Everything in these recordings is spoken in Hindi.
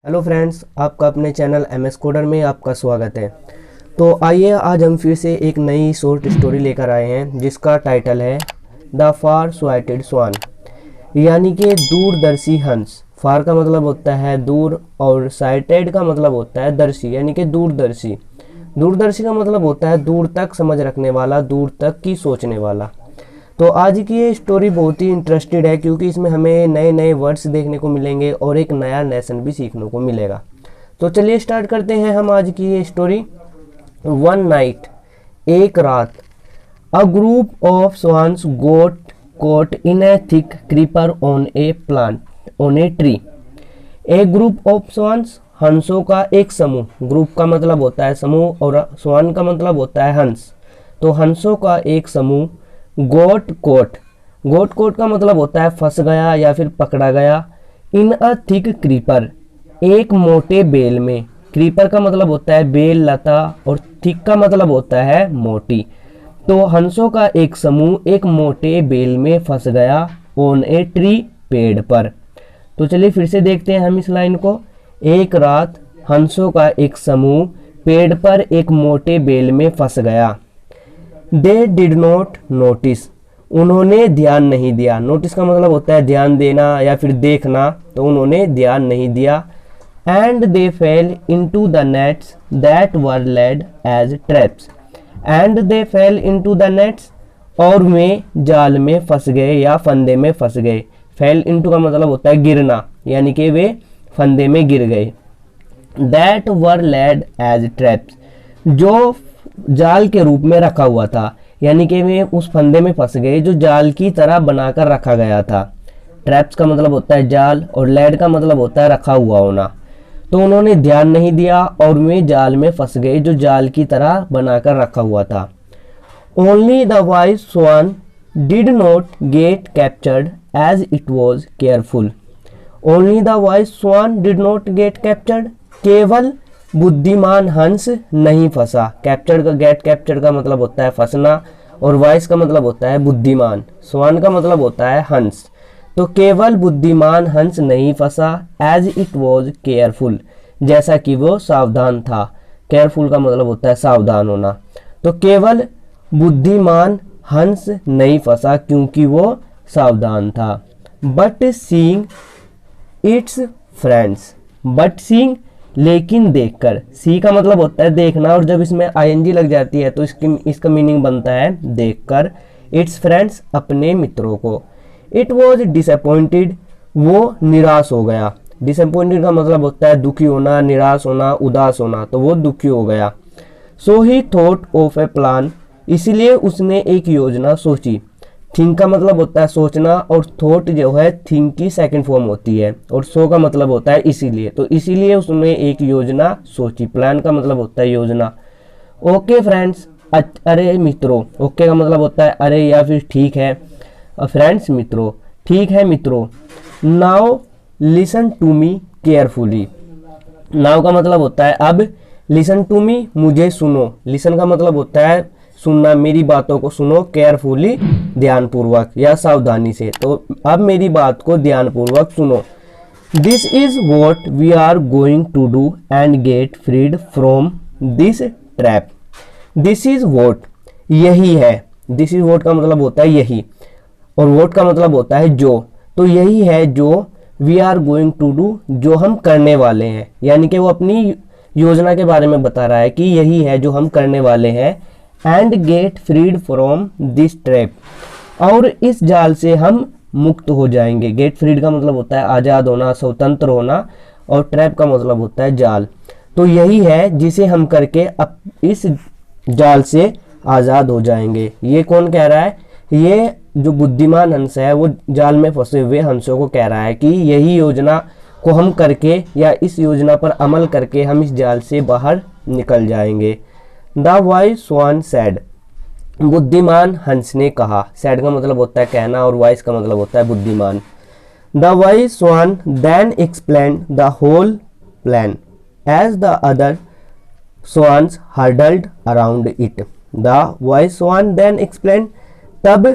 हेलो फ्रेंड्स, आपका अपने चैनल MS कोडर में आपका स्वागत है। तो आइए आज हम फिर से एक नई शॉर्ट स्टोरी लेकर आए हैं जिसका टाइटल है द फार स्वाइटेड स्वान, यानी कि दूरदर्शी हंस। फार का मतलब होता है दूर और साइटेड का मतलब होता है दर्शी, यानी कि दूरदर्शी। दूरदर्शी का मतलब होता है दूर तक समझ रखने वाला, दूर तक की सोचने वाला। तो आज की ये स्टोरी बहुत ही इंटरेस्टेड है क्योंकि इसमें हमें नए नए वर्ड्स देखने को मिलेंगे और एक नया लेसन भी सीखने को मिलेगा। तो चलिए स्टार्ट करते हैं हम आज की ये स्टोरी। वन नाइट, एक रात, a group of swans got caught in a thick creeper on a plant on a tree. A group of swans, हंसों का एक समूह। ग्रुप का मतलब होता है समूह और स्वान का मतलब होता है हंस। तो हंसों का एक समूह गोट कोट, गोट कोट का मतलब होता है फंस गया या फिर पकड़ा गया। इन अ थिक क्रीपर, एक मोटे बेल में। क्रीपर का मतलब होता है बेल, लता, और थिक का मतलब होता है मोटी। तो हंसों का एक समूह एक मोटे बेल में फंस गया ऑन ए ट्री, पेड़ पर। तो चलिए फिर से देखते हैं हम इस लाइन को। एक रात, हंसों का एक समूह पेड़ पर एक मोटे बेल में फंस गया। दे डिड नॉट नोटिस, उन्होंने ध्यान नहीं दिया। नोटिस का मतलब होता है ध्यान देना या फिर देखना, तो उन्होंने ध्यान नहीं दिया। And they fell into the nets that were laid as traps. And they fell into the nets, और वे जाल में फंस गए या फंदे में फंस गए। फेल इनटू का मतलब होता है गिरना, यानी कि वे फंदे में गिर गए। That were laid as traps, जो जाल के रूप में रखा हुआ था, यानी कि वे उस फंदे में फंस गए जो जाल की तरह बनाकर रखा गया था। ट्रैप्स का मतलब होता है जाल और लेड का मतलब होता है रखा हुआ होना। तो उन्होंने ध्यान नहीं दिया और वे जाल में फंस गए जो जाल की तरह बनाकर रखा हुआ था। Only the wise swan did not get captured as it was careful. Only the wise swan did not get captured, केवल बुद्धिमान हंस नहीं फंसा। कैप्चर्ड का गेट कैप्चर्ड का मतलब होता है फंसना और वाइस का मतलब होता है बुद्धिमान। स्वान का मतलब होता है हंस। तो केवल बुद्धिमान हंस नहीं फंसा, एज इट वॉज केयरफुल, जैसा कि वो सावधान था। केयरफुल का मतलब होता है सावधान होना। तो केवल बुद्धिमान हंस नहीं फंसा क्योंकि वो सावधान था। But seeing it's friends, but seeing लेकिन देखकर। सी का मतलब होता है देखना और जब इसमें आईएनजी लग जाती है तो इसका मीनिंग बनता है देखकर। इट्स फ्रेंड्स, अपने मित्रों को। इट वॉज डिसअपॉइंटेड, वो निराश हो गया। डिसअपॉइंटेड का मतलब होता है दुखी होना, निराश होना, उदास होना, तो वो दुखी हो गया। So he thought of a plan, इसलिए उसने एक योजना सोची। थिंक का मतलब होता है सोचना और थॉट जो है थिंक की सेकंड फॉर्म होती है, और सो का मतलब होता है इसीलिए। तो इसीलिए उसने एक योजना सोची। प्लान का मतलब होता है योजना। ओके फ्रेंड्स, अरे मित्रों। ओके का मतलब होता है अरे या फिर ठीक है। फ्रेंड्स मित्रों, ठीक है मित्रों। Now listen to me carefully. Now का मतलब होता है अब। लिसन टू मी, मुझे सुनो। लिसन का मतलब होता है सुनना, मेरी बातों को सुनो। केयरफुली, ध्यानपूर्वक या सावधानी से। तो अब मेरी बात को ध्यानपूर्वक सुनो। This is what we are going to do and get freed from this trap. This is what, यही है। दिस इज वॉट का मतलब होता है यही, और वॉट का मतलब होता है जो। तो यही है जो we are going to do, जो हम करने वाले हैं। यानी कि वो अपनी योजना के बारे में बता रहा है कि यही है जो हम करने वाले हैं। And get freed from this trap, और इस जाल से हम मुक्त हो जाएंगे। गेट फ्रीड का मतलब होता है आज़ाद होना, स्वतंत्र होना, और ट्रैप का मतलब होता है जाल। तो यही है जिसे हम करके अब इस जाल से आज़ाद हो जाएंगे। ये कौन कह रहा है? ये जो बुद्धिमान हंस है वो जाल में फंसे हुए हंसों को कह रहा है कि यही योजना को हम करके या इस योजना पर अमल करके हम इस जाल से बाहर निकल जाएंगे। द वाइज स्वान सैड, बुद्धिमान हंस ने कहा। सैड का मतलब होता है कहना और वाइज का मतलब होता है बुद्धिमान। The wise swan then explain the whole plan as the other swans huddled around it. The wise swan then explained, तब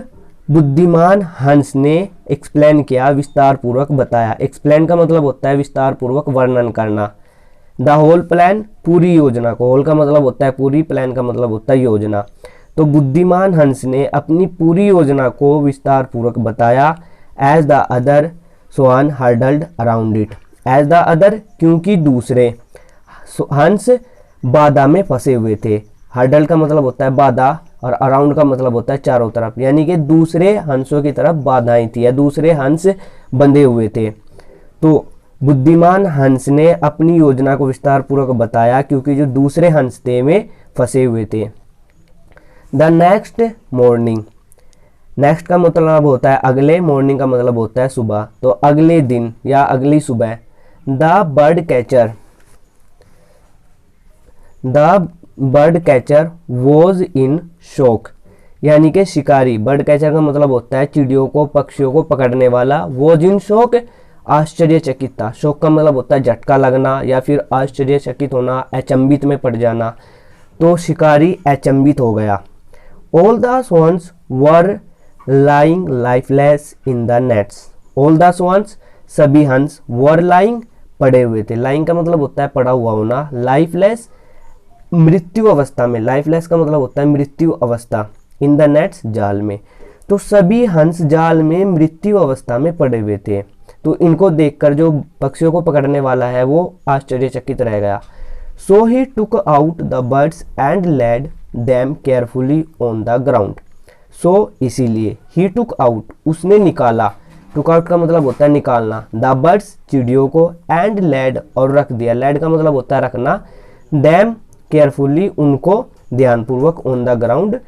बुद्धिमान हंस ने एक्सप्लेन किया, विस्तार पूर्वक बताया। एक्सप्लेन का मतलब होता है विस्तार पूर्वक वर्णन करना। द होल प्लान, पूरी योजना को, होल का मतलब होता है पूरी, प्लान का मतलब होता है योजना। तो बुद्धिमान हंस ने अपनी पूरी योजना को विस्तार पूर्वक बताया। As the other swan huddled around it, as the other क्योंकि दूसरे, हंस बाधा में फंसे हुए थे। हर्डल का मतलब होता है बाधा और अराउंड का मतलब होता है चारों तरफ, यानी कि दूसरे हंसों की तरफ बाधाएं थी या दूसरे हंस बंधे हुए थे। तो बुद्धिमान हंस ने अपनी योजना को विस्तार पूर्वक बताया क्योंकि जो दूसरे हंस थे वे फंसे हुए थे। द नेक्स्ट मॉर्निंग, नेक्स्ट का मतलब होता है अगले, मॉर्निंग का मतलब होता है सुबह, तो अगले दिन या अगली सुबह। The bird catcher was in shock, यानी कि शिकारी, बर्ड कैचर का मतलब होता है चिड़ियों को, पक्षियों को पकड़ने वाला। वॉज इन शॉक, आश्चर्यचकित था। शॉक का मतलब होता है झटका लगना या फिर आश्चर्यचकित होना, अचंभित में पड़ जाना। तो शिकारी अचंभित हो गया। All the swans were lying lifeless in the nets, all the swans सभी हंस, वर लाइंग पड़े हुए थे। लाइंग का मतलब होता है पड़ा हुआ होना, लाइफलेस मृत्यु अवस्था में, लाइफलेस का मतलब होता है मृत्यु अवस्था, इन द नेट्स जाल में। तो सभी हंस जाल में मृत्यु अवस्था में पड़े हुए थे। तो इनको देखकर जो पक्षियों को पकड़ने वाला है वो आश्चर्यचकित रह गया। So he took out the birds and laid them carefully on the ground, so इसीलिए, ही टुक आउट उसने निकाला, टुक आउट का मतलब होता है निकालना, द बर्ड्स चिड़ियों को, एंड लेड और रख दिया, लेड का मतलब होता है रखना, देम केयरफुली उनको ध्यानपूर्वक, ऑन द ग्राउंड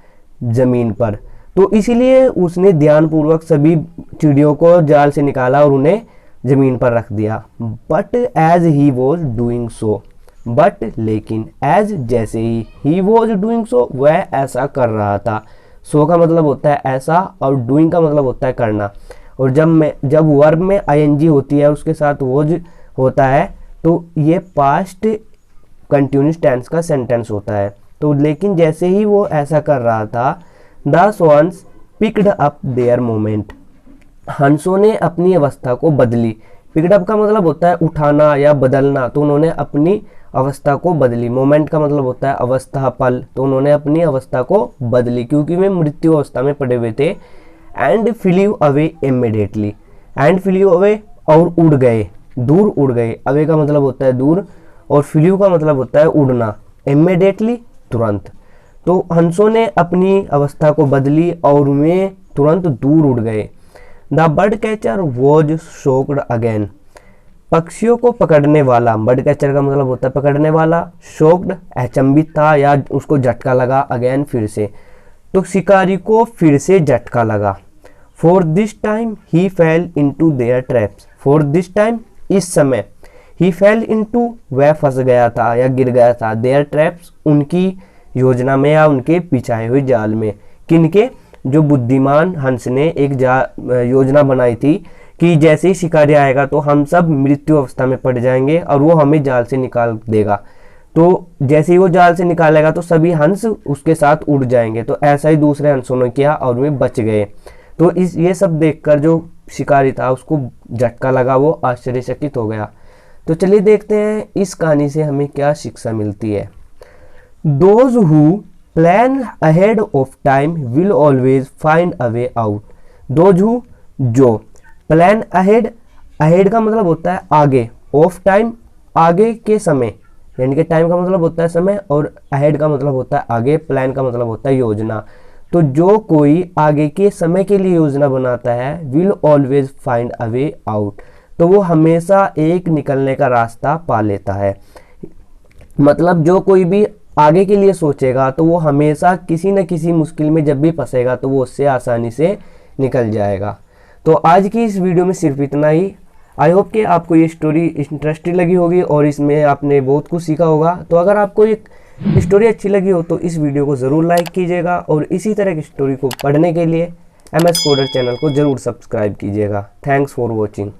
जमीन पर। तो इसीलिए उसने ध्यानपूर्वक सभी चिड़ियों को जाल से निकाला और उन्हें जमीन पर रख दिया। But as he was doing so, but लेकिन, एज जैसे ही वॉज डूइंग सो वह ऐसा कर रहा था। सो का मतलब होता है ऐसा और डूइंग का मतलब होता है करना। और जब वर्ब में आईएनजी होती है और उसके साथ वॉज होता है तो ये पास्ट कंटिन्यूस टेंस का सेंटेंस होता है। तो लेकिन जैसे ही वो ऐसा कर रहा था, the swans picked up their moment, हंसों ने अपनी अवस्था को बदली। पिक्ड अप का मतलब होता है उठाना या बदलना, तो उन्होंने अपनी अवस्था को बदली। मोमेंट का मतलब होता है अवस्था, पल, तो उन्होंने अपनी अवस्था को बदली क्योंकि वे मृत्यु अवस्था में पड़े हुए थे। And flew away immediately, and flew away और उड़ गए, दूर उड़ गए। अवे का मतलब होता है दूर और फ्लीव का मतलब होता है उड़ना, इमीडिएटली तुरंत। तो हंसों ने अपनी अवस्था को बदली और वे तुरंत दूर उड़ गए। The bird catcher was shocked again, पक्षियों को पकड़ने वाला, बर्ड कैचर का मतलब होता है पकड़ने वाला, शॉक्ड अचंभित था या उसको झटका लगा, अगेन फिर से, तो शिकारी को फिर से झटका लगा। For this time he fail into their traps, for this time इस समय, ही फेल इनटू वह फंस गया था या गिर गया था, देयर ट्रैप्स उनकी योजना में या उनके पिछाए हुए जाल में। किनके, जो बुद्धिमान हंस ने एक योजना बनाई थी कि जैसे ही शिकारी आएगा तो हम सब मृत्यु अवस्था में पड़ जाएंगे और वो हमें जाल से निकाल देगा। तो जैसे ही वो जाल से निकालेगा तो सभी हंस उसके साथ उड़ जाएंगे। तो ऐसा ही दूसरे हंसों ने किया और वे बच गए। तो ये सब देखकर जो शिकारी था उसको झटका लगा, वो आश्चर्यचकित हो गया। तो चलिए देखते हैं इस कहानी से हमें क्या शिक्षा मिलती है। Those who plan ahead of time will always find a way out. Those who जो, प्लान अहेड, अहेड का मतलब होता है आगे, ऑफ टाइम आगे के समय, यानी कि टाइम का मतलब होता है समय और अहेड का मतलब होता है आगे, प्लान का मतलब होता है योजना। तो जो कोई आगे के समय के लिए योजना बनाता है, will always find a way out, तो वो हमेशा एक निकलने का रास्ता पा लेता है। मतलब जो कोई भी आगे के लिए सोचेगा तो वो हमेशा किसी न किसी मुश्किल में जब भी फंसेगा तो वो उससे आसानी से निकल जाएगा। तो आज की इस वीडियो में सिर्फ इतना ही। आई होप कि आपको ये स्टोरी इंटरेस्टिंग लगी होगी और इसमें आपने बहुत कुछ सीखा होगा। तो अगर आपको एक स्टोरी अच्छी लगी हो तो इस वीडियो को ज़रूर लाइक कीजिएगा और इसी तरह की स्टोरी को पढ़ने के लिए MS कोडर चैनल को ज़रूर सब्सक्राइब कीजिएगा। Thanks for watching.